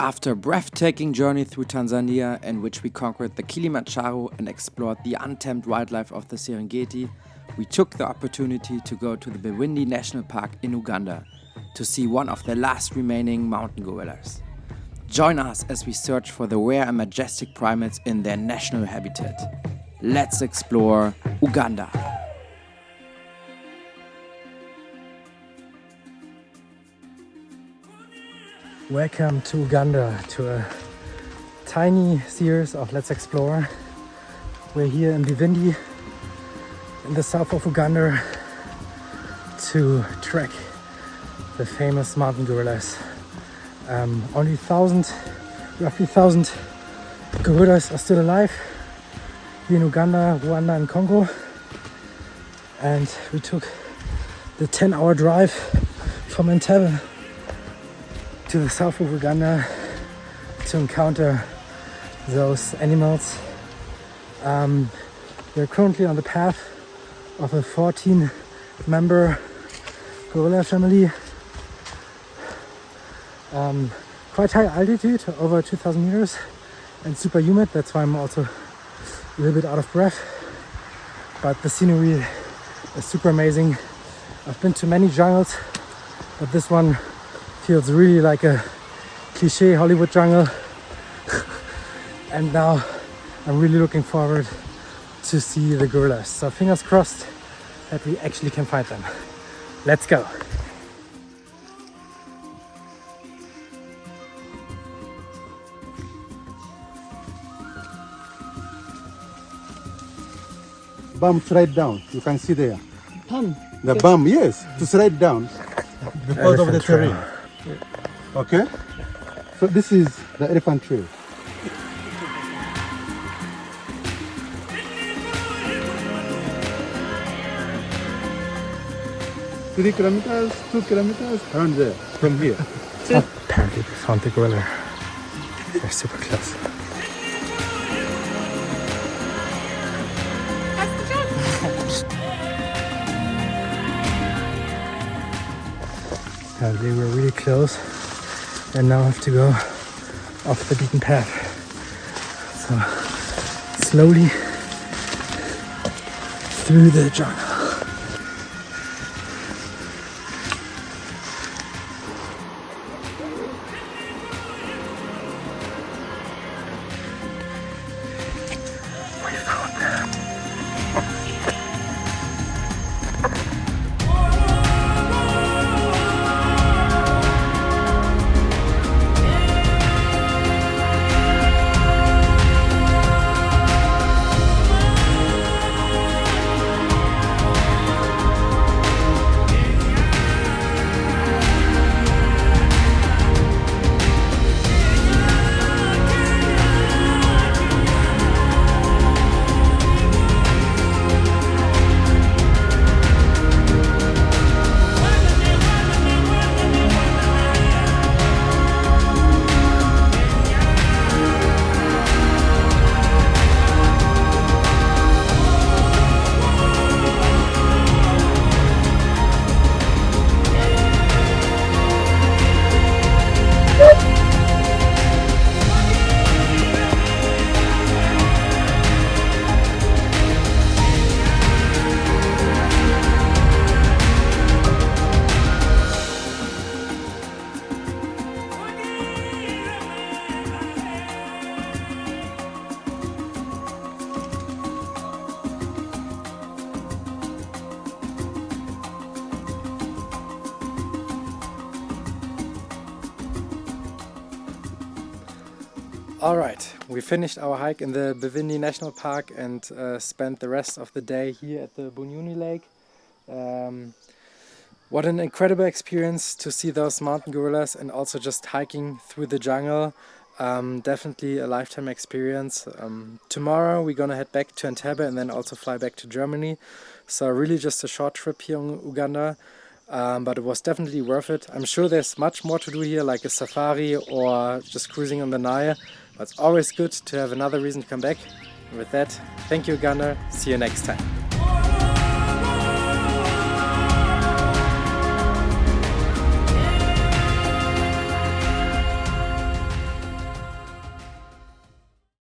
After a breathtaking journey through Tanzania, in which we conquered the Kilimanjaro and explored the untamed wildlife of the Serengeti, we took the opportunity to go to the Bwindi Nationalpark in Uganda to see one of the last remaining mountain gorillas. Join us as we search for the rare and majestic primates in their national habitat. Let's explore Uganda. Welcome to Uganda, to a tiny series of Let's Explore. We're here in Bwindi, in the south of Uganda, to trek the famous mountain gorillas. Only roughly 1,000 gorillas are still alive here in Uganda, Rwanda and Congo. And we took the 10-hour drive from Entebbe to the south of Uganda to encounter those animals. We're currently on the path of a 14-member gorilla family. Quite high altitude, over 2,000 meters, and super humid. That's why I'm also a little bit out of breath. But the scenery is super amazing. I've been to many jungles, but this one feels really like a cliche Hollywood jungle. And now I'm really looking forward to see the gorillas. So fingers crossed that we actually can find them. Let's go. Bum slide down. You can see there. Bum? The bum, yes, to slide down because of the terrain. Okay? So this is the elephant trail. 3 kilometers, 2 kilometers, around there, from here. Apparently we found the gorilla. They're super close. They were really close and now have to go off the beaten path. So slowly through the jungle. We found them. Alright, we finished our hike in the Bwindi National Park and spent the rest of the day here at the Bunyuni Lake. What an incredible experience to see those mountain gorillas and also just hiking through the jungle. Definitely a lifetime experience. Tomorrow we're gonna head back to Entebbe and then also fly back to Germany. So really just a short trip here in Uganda. But it was definitely worth it. I'm sure there's much more to do here, like a safari or just cruising on the Nile. But it's always good to have another reason to come back. And with that, thank you Uganda, see you next time.